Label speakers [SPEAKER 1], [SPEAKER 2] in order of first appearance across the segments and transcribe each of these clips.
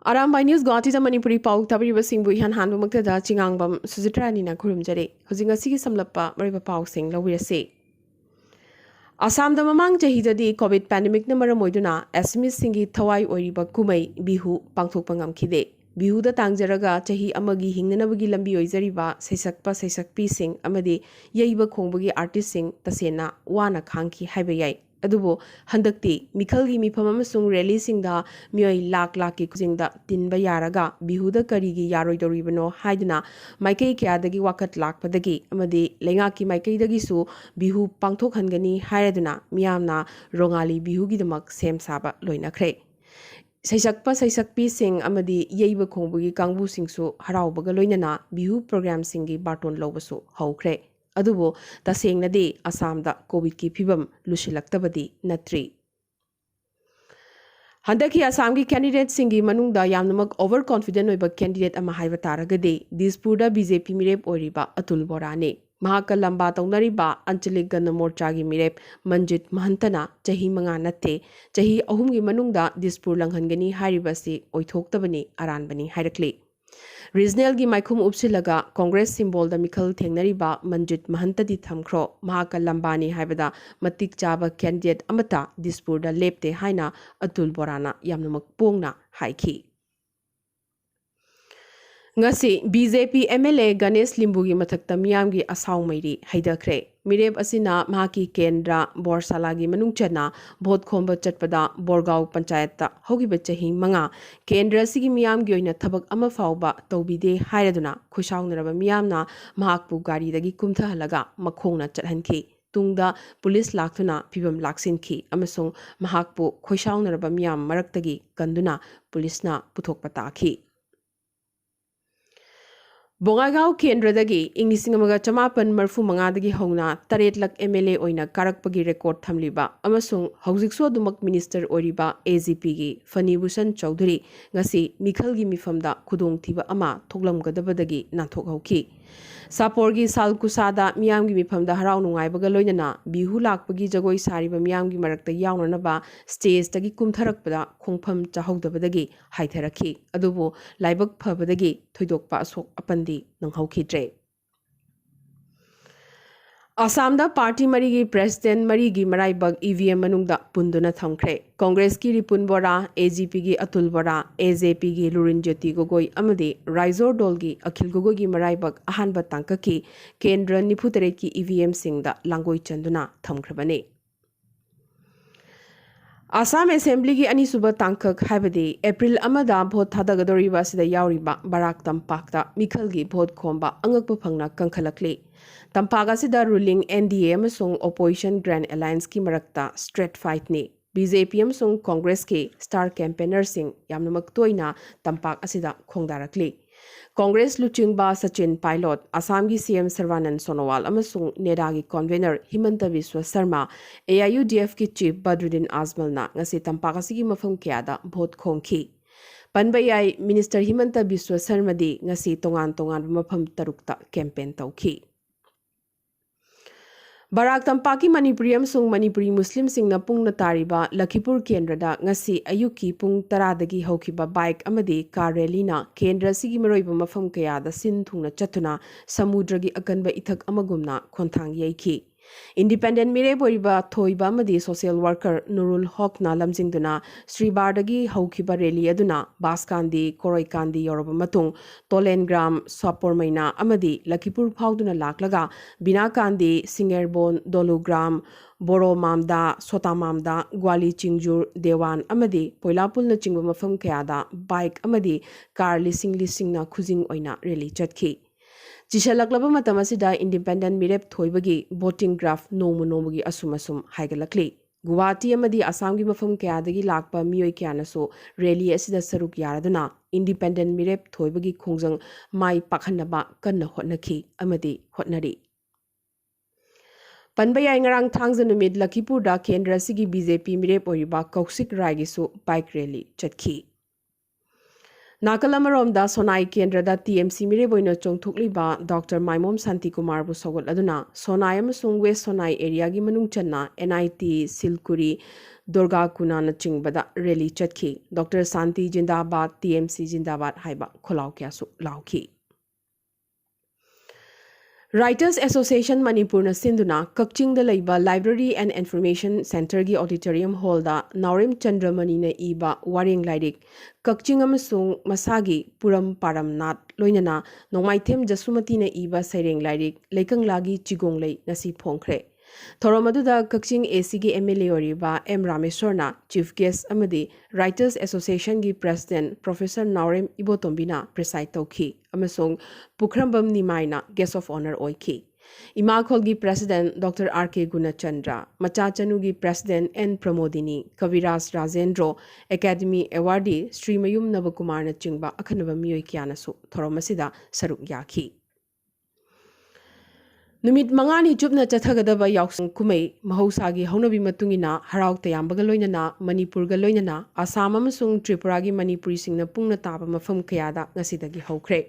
[SPEAKER 1] Arambai News Guwahati Manipuri Pao Tabiri Singbu Ihan Hanbu Maktada Chingangbam Suzitrani Kurumjare, Hosinga Sigi Samlapa, Mariba Pao Sing, Lawirase. Assam the Mamang Jahidadi COVID pandemic number Moiduna, Asmis Singi Tawai Oriba Kumei, Bihu, Pangtok Pangam Kide. Bihu the Tangjaraga, Chahi Amagi, Hinganabagi Lambi Oizariba, Saisak Sing, Amadi, Yaiba Kongbugi artist sing, Tasena, Wana Kanki, Haibayai. Adubo handakti mikhalgi mifam amasung rally singda mioi lak ki kujingda tinba yaraga bihuda karigi yaroi doribano haiduna maikai kyadagi wakat lakpadagi amadi lengaki maikai dagi su bihu pangthok hangani hairaduna miyamna rongali bihugi damak sem saba loinakre saisakpi sing amadi yeiba khongbugi kangbu singsu haraubaga loinana bihu program singi baton lobasu haukre adubo tasengna Assamda COVID ki phibam lusilaktabadi natri handaki Assam ki candidate singi manungda yamnamak overconfident oiba candidate ama haiba taragade Dispurda BJP mirep oiriba Atul Borane mahaka lamba taunariba Anchalik Gana Morcha gi mirep Manjit Mahantana chahi manga natte chahi ahum gi manungda Dispur langhangani hairibasi oithoktabani aranbani hairakle Regional gi maikhum upsilaga Congress symbol da mikhal thengnariba Manjit Mahantadi thamkhro mahaka lambani haibada matik chaba candidate amata Dispur da lepte haina Atul Borana yamnamak pongna haiki ngasi BJP MLA Ganesh Limbugi mathakta miyamgi asaw mairi haidakre mireb asina mahaki kendra borsalagi manungchana bhot khomba chatpada Borgaw panchayat hogiba chahi manga kendra sigi miyamgi oina thabak ama fawba tawbide hairaduna khushawnaraba miyamna mahakpu gari dagi kumtha halaga makhongna chathanki tungda police laktuna pibam laksinki amasung mahakpu khushawnaraba miyam maraktagi kanduna police na puthokpa takhi Bongaigaw Kendradagi, Inglisingamaga Chamapan Marfu Mangadagi Hongna, Taret Lak MLA Oina Karakpagi record Thamliba, Amasung, Hauzikso Dumak Minister Oriba, AZP Fani Bhushan Chowdhury, Ngasi, Mikhalgi Mifamda, Kudong Tiba Ama, Thoglam Gadabadagi, Nathok Hauki. Saporgi Sal Kusada, Miamgi Mifamda Harau Nungai Bagaloinana, Bihu Lakpagi Jagoi Sariba Miamgi Marakta Yaunanaba, Stage Tagi Kumtharakpada, Kongpam Chahodabadagi, Haitharaki, Adubo, Laibak Pabadagi, Thoidokpa Sok Apandi, Nanghaukhidre. Assamda Party Marigi President Marigi Maraibag EVM Manungda Punduna Thamkre. Congress ki Ripun Bora, AGP ki Atul Bora, AJP ki Lurin Jyoti Gogoi Amadi, Raizor Dolgi, Akhil Gogoi ki Maraibag Ahanba Tanka ki, Kendra Niputare ki EVM Singda Langoi Chanduna Thamkrabane. Assam Assembly ki Anisuba Tankak Habadi, April Amada Bhot Thadagadoriba Sida Yauriba, Barak Tampakta, Mikhalgi Bhot Komba, Angakpapangna Kankalakli. Tampaga Sida ruling NDA Amasung Opposition Grand Alliance ki Marakta straight fight ni. BJP Amasung Congress ki star campaigner sing yamnamak toina Tampak Asida Khongdarakli. Congress Luchingba Sachin Pilot, Assam ki CM Sarvanand Sonowal Amasung Nedagi convener Himanta Biswa Sarma, AIUDF ki Chief Badruddin Azmal na ngasi Tampakasi ki mafam kiada bhot khongki. Panbayai Minister Himanta Biswa Sarma di ngasi tongan mafam tarukta campaign tauki. Barak Tampaki Manipuri Sung Manipuri Muslim Sing na pung natariba Lakhipur Kendrada ngasi ayuki pung taradagi hokiba bike amadi car rally na Kendra sigi maroiba mafam kayada sin thungna chatuna samudragi akanba ithak amagumna khonthang yaiki. Independent Mire Boriba Thoiba Madi social worker Nurul Haq na lamjingduna Sri Bardagi Haukiba Rally Aduna Baskandi Koroikandi Yoruba Matung Tolengram Sapor Maina Amadi Lakhipur Pauduna Laklaga Binakandi Singerbon Dolugram Boro Mamda Sota Mamda Gwali Chingjur Dewan Amadi Poilapul na Chingba Mafam Kayada bike Amadi car lising na khujing oina rally chatki. Jishalaklaba matamasida independent mirep thoibagi voting graph nomugi asumasum haigalakli. Guwahati amadi Assam gi mafam kayadagi lakpa miyoi kyanaso rally asida saruk yaraduna independent mirep thoibagi khongjang mai pakhanaba kanna hotnaki amadi hotnari. Panbayai ngarang thangja numit Lakhipurda Kendra sigi BJP mirep oriba Kaushik Rai gisu bike rally chatki. Nakalamarom Sonai Kendrada TMC Mireboino Chongthukliba Dr. Maimom Santi Kumar bu Sogol Aduna Sonai amasung West Sonai area gi manung channa NIT Silkuri Durga Kunana Chingbada Rally Chatki, Dr. Santi Jindabad, TMC Jindabad Haiba Kholau Kyasu Lauki. Writers Association Manipur na sinduna Kakching da Laiba Library and Information Center gi Auditorium Hall da Naurim Chandramani na iba Waring Lairik Kakching amasung Masagi Puram Paramnat Loinana Nongmaithem Jasumati na iba Saireng Lairik Lekang Lagi Chigong Lay nasi Phongkre Thoromaduda Kakching ACG MLA Oriba M Rameshwarna Chief Guest Amadi Writers Association gi President Professor Naurim Ibotombina preside tauki amasung Pukhrambam Nimaina Guest of Honor Oiki Imakhol gi President Dr. R.K. Gunachandra Machachanu gi President N. Pramodini Kaviras Rajendro Academy Awardee Sri Mayum Navakumar na chingba akhanaba miyoi kyanasu Thoromasida saruk yaki Numit mangani chupna chathagadaba yausang kumei mahosagi haunabi matungina harau tayambaga loinana Manipur ga loinana Assam amasung Tripura gi Manipuri singna pungna taba mafam kayada ngasidagi haukre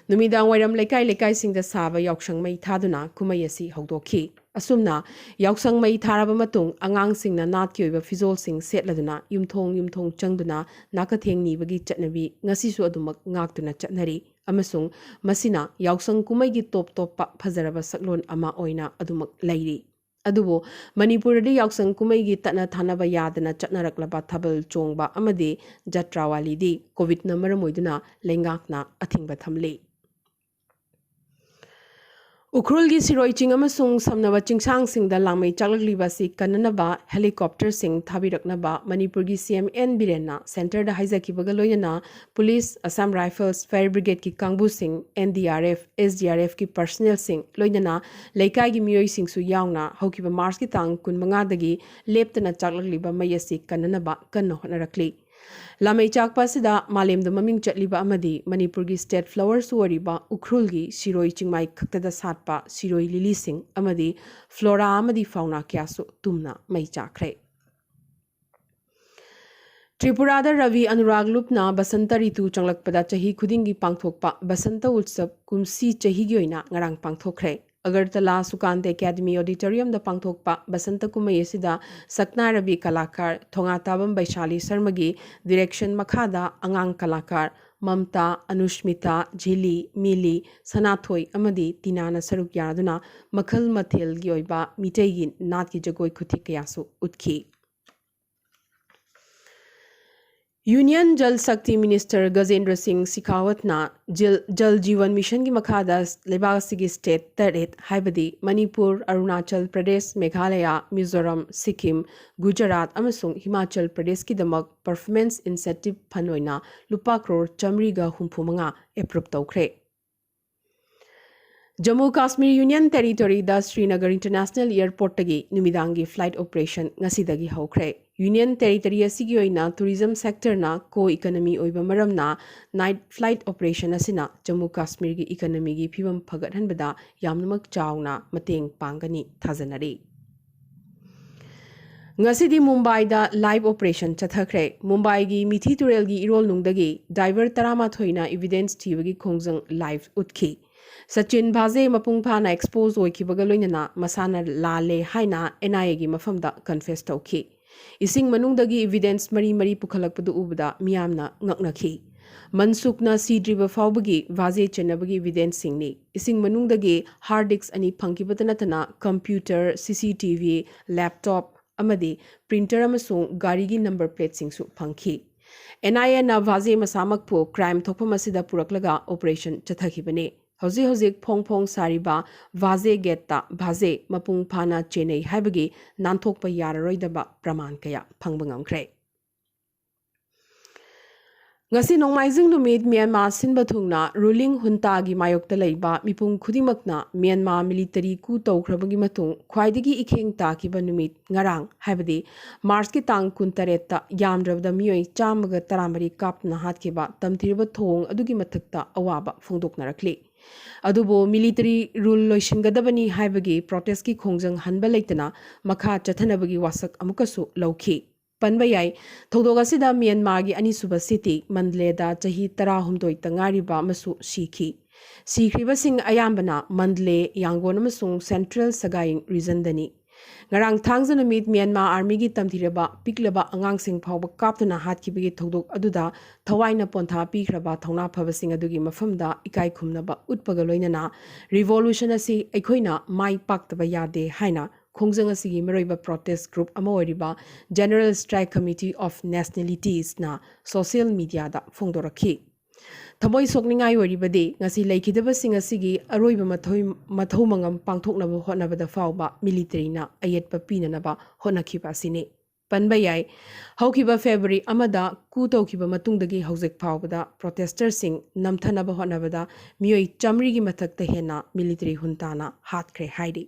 [SPEAKER 1] Numidang wairam lekai singda saba yausang mai thaduna kumei asi haudoki Asumna yausang mai tharaba matung angang singna nat ki oiba fizol sing setladuna yumthong changduna nakatheng nibagi chatnabi ngasisu adumak ngaktuna chatnari amasung masina yausang kumai gi top pa phajaraba saklon ama oina adumak lairi adubo Manipur di yausang kumai gi tatna thanaba yadana chatnaraklaba thabal chongba amade jatrawali di covid na maramoiduna lengakna athingba thamle Ukhrul gi siroi ching amasung samnaba chingsang singda langmei chaklakliba si kananaba helicopter sing thabiraknaba Manipur gi CM N Birena center da haizakibaga loinana police Assam Rifles Fire Brigade ki kangbu sing NDRF SDRF ki personnel sing loinana leikai gi miyoi sing su yauna hokiba Mars ki tang kun manga dagi leptana chaklakliba mayasi kananaba kanna honarakli Lamai chakpa sida malem da maming chatliba amadi Manipur gi state flower suwariba Ukhrul gi siroi chingmai khaktada satpa siroi lili sing amadi flora amadi fauna kyasu tumna mai chakre Tripura da Ravi Anurag Lupna Basanta Ritu changlakpada chahi khudingi pangthokpa Basanta Utsav kumsi chahi gi oina ngarang pangthokre Agartala Sukante Academy Auditorium da pangthokpa Basanta Kumai asida Sakna Ravi Kalakar Thongatabam Baishali Sarmagi Direction Makhada Angang Kalakar Mamta Anushmita Jhili Mili Sanathoi Amadi Tinana Saruk Yaduna Makhal Mathil gi oiba mitei nat ki jagoi khuthi kayasu utki Union Jal Shakti Minister Gajendra Singh Shekhawatna Jal Jeevan Mission ki makhada Lebasigi State Taret Haibadi Manipur Arunachal Pradesh Meghalaya Mizoram Sikkim Gujarat amasung Himachal Pradesh ki damak performance incentive phanoina lupa crore chamriga humpumanga approve tawkhre Jammu Kashmir Union Territory da Srinagar International Airport tagi numidangi flight operation ngasidagi haukre Union Territory asigi oina tourism sector na co-economy oiba maramna night flight operation asina Jammu Kashmir gi economy gi phibam phagathanbada yamnamak chawna mateng pangani thajanari Ngasidi Mumbai da live operation chathakre Mumbai gi mithi turel gi irol nungdagi diver tarama thoina evidence thibagi khongjang live utkhi Sachin Bhaze mapung phana expose oikibaga loinana masana lale haina NIA gi mafamda confess tawki Ising manungdagi evidence mari pukhalakpadu ubada miyamna ngaknakhi Mansukna sidriba fawbagi Bhaze chenabagi evidence singni Ising manungdagi hard disk ani phangkibatanatana computer CCTV laptop amadi printer amasung gari gi number plate singsu phangki NIA na Bhaze masamakpu crime thokpamasida puraklaga operation chathakibane Hauzik Pong Sariba Bhaze Getta Bhaze Mapung Phana Chenei Haibagi Nanthokpa Yararoidaba Praman Kaya Pangbangamkre Ngasi Nongmaizing Numit Myanmar Sinba Thungna ruling junta gi mayokta leiba mipung khudimakna Myanmar military coup tawkhrabagi matung khwaidagi ikheng takiba numit ngarang haibadi March ki tang kuntareta ta yamdrabda miyoi chamaga taramari kapna hatkiba tamthirba thong adugi mathakta awaba phongdoknarakli Adubo military rule loishingadabani haibagi protest ki khongjang hanba leitana makha chathanabagi wasak amukasu lauki Panbayai Thodogasida Myanmar gi anisuba city Mandleda chahi 18 tangariba masu sikhi Sikriba sing ayambana Mandle Yangon amasung Central Sagaing region dani Ngarang thangza numit Myanmar Army gi tamthiraba piklaba angangsing phawba kaptuna hatkibagi thodok aduda thawaina pontha pikraba thawna phabasing adugi mafamda ikai khumnaba utpaga loinana revolution asi aikhoina mai paktaba yade haina khongjang asigi meroiba protest group ama oriba General Strike Committee of Nationalities na social media da phongdorakhi Thamoi sokningai oribade ngasi laikidabasing asigi aroiba mathau mangam pangthoknaba hotnabada fawba military na ayetpa pinanaba hotnakhiba sine panba yai haukiba February amada ku tawkiba matungdagi haujek fawbada protesters sing namthanaba hotnabada mioi chamri gi mathakta hena military huntana hatkre haidi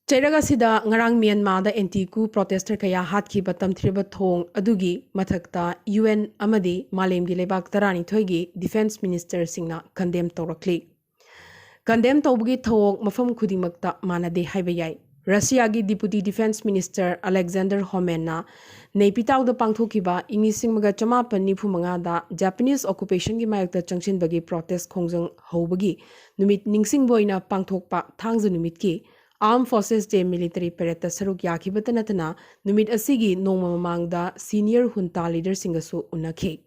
[SPEAKER 1] Chairaga sida ngarang Myanmar da anti-coup protester kaya hatkhiba tamthriba thong adugi mathakta UN amadi malemgi lebak tarani thoigi defense minister singna condemn tawrakli condemn tawbugi thong mafam khudimakta manade haiba yai Russia gi deputy defense minister Alexander Homenna neipitaw da pangthokiba ingising maga chamapan nifu manga da Japanese occupation gi mayakta changchin bagi protest khongjang hobagi numit ningsing boina pangthokpa thangzu numit ki Armed Forces Day Military Parade Saruk Yakibatanatana Numit Asigi Noma Mangda Senior Junta Leader Singasu Unake.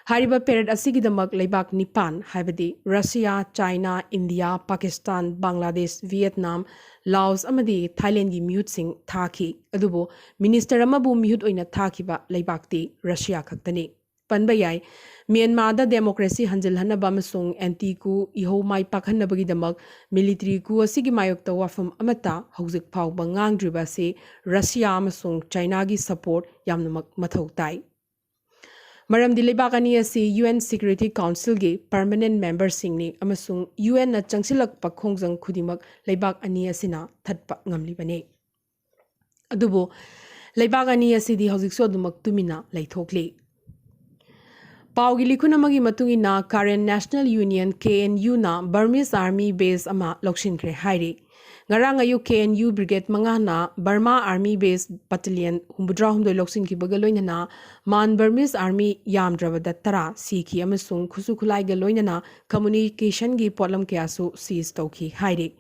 [SPEAKER 1] Hariba Parade Asigi the Mak Lebak Nipan, Habadi, Russia, China, India, Pakistan, Bangladesh, Vietnam, Laos, Amadi, Thailand gi mute sing Thaki, Adubo, Minister Amabu mute oina Thakiba Lebakti, Russia Kaktani. Panbayai, Myanmar da democracy hanjil hanaba masung anti-coup iho mai pakhanabagi damak military coup asigi mayokta wafam amata hauzik phau bangang driba se Russia amasung China gi support yamnamak mathau tai Maram dilebakani asi UN Security Council gi permanent member singni amasung UN na changsilak pakhongjang khudimak lebak ani asina thatpa ngamlibane adubo lebak ani asidi hauzik so dumak tumina leithokli Paugi likunamagi matungina current National Union KNU na Burmese Army Base ama lokshinkre hairi. Ngarang ayu KNU Brigade mangana Burma Army Base Battalion humbudra humdoi lokshinki bagaloina na Man Burmese Army yamdravada tara sikhi amasung khusukhulai galoina na communication gi potlam kyasu seize tawki hairi.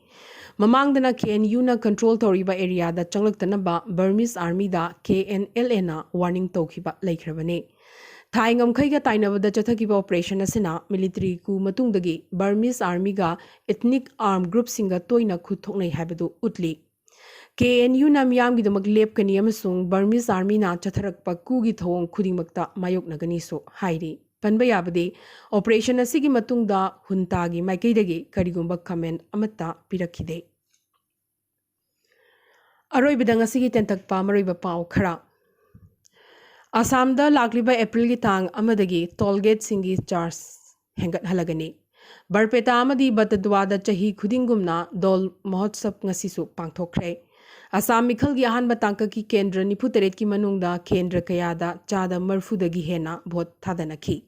[SPEAKER 1] Mamangdana KNU na control toriba area da changlaktanaba Burmese Army da KNLA na warning tawkiba laikhrabane. Thaingam khaiga tainabada chathakiba operation asina military ku matungdagi Burmese Army ga ethnic armed group singa toina khuthoknai habadu utli KNU na miyam gi damak lepkani amasung Burmese Army na chatharakpa ku gi thong khudingmakta mayoknagani so hairi panbayabade operation asigi matungda hunta gi maikaidagi karigumba comment amata pirakhide aroibada ngasigi tentakpa maroiba pau khara Assam da lakliba April gi tang amadagi tollgate singi charge hengat halagani Barpeta amadi Batadwa da chahi khudingumna dol mahotsap ngasisu pangthokre Assam mikhal gi ahan batangka ki kendra niputeret ki manungda kendra kayada chada marfudagi hena bhot thadanaki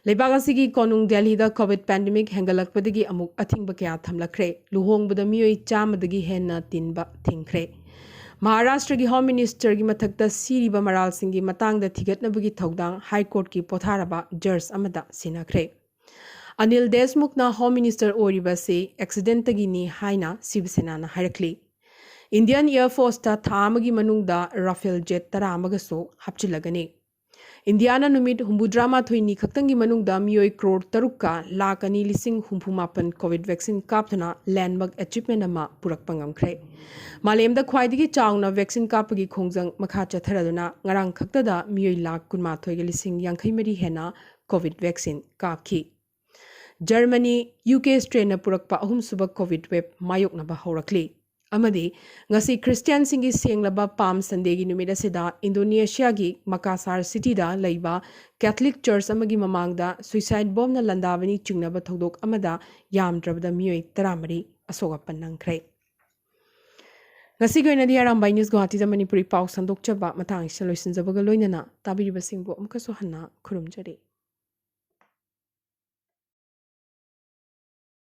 [SPEAKER 1] Lebagasi konung Delhi da COVID pandemic hengalakpadagi amuk athingba kaya thamlakre luhongbada miyoi chamadagi hena tinba thingkre Maharashtra ki Home Minister ki mathakta siriba maral singhi matangda thigatnabagi thaudang High Court ki potharaba judge amada sinakre Anil Deshmukh na Home Minister oriba se accident tagi ni haina Sivsena na hairakli Indian Air Force ta thamagi manungda Rafale jet taramagaso hapchilagani Indiana numit humbudrama thoini khaktangi manungda miyoi crore taruka lakani lising humpumapan COVID vaccine kapthana landmark achievement ama purakpa ngamkhre malemda khwaidigi chawna vaccine kapagi khongjang makha chatharaduna ngarang khaktada miyoi lak kunma thoiga lising yangkhai mari hena COVID vaccine kapki Germany UK strain na purakpa ahum suba COVID wave mayokna ba horakli amadi ngasi Christian singi senglaba Palm Sunday gi numida sida Indonesia gi Makassar city da leiba Catholic Church amagi mamangda suicide bomb na landabani chingnaba thodok amada yamdrabda miyoi taramari asoga pannangkhre ngasi goina di Arambai News Guwahati da Manipuri Pao sandokchaba matang saloisinjabaga loinana tabiriba singbo amkaso hanna khurumjari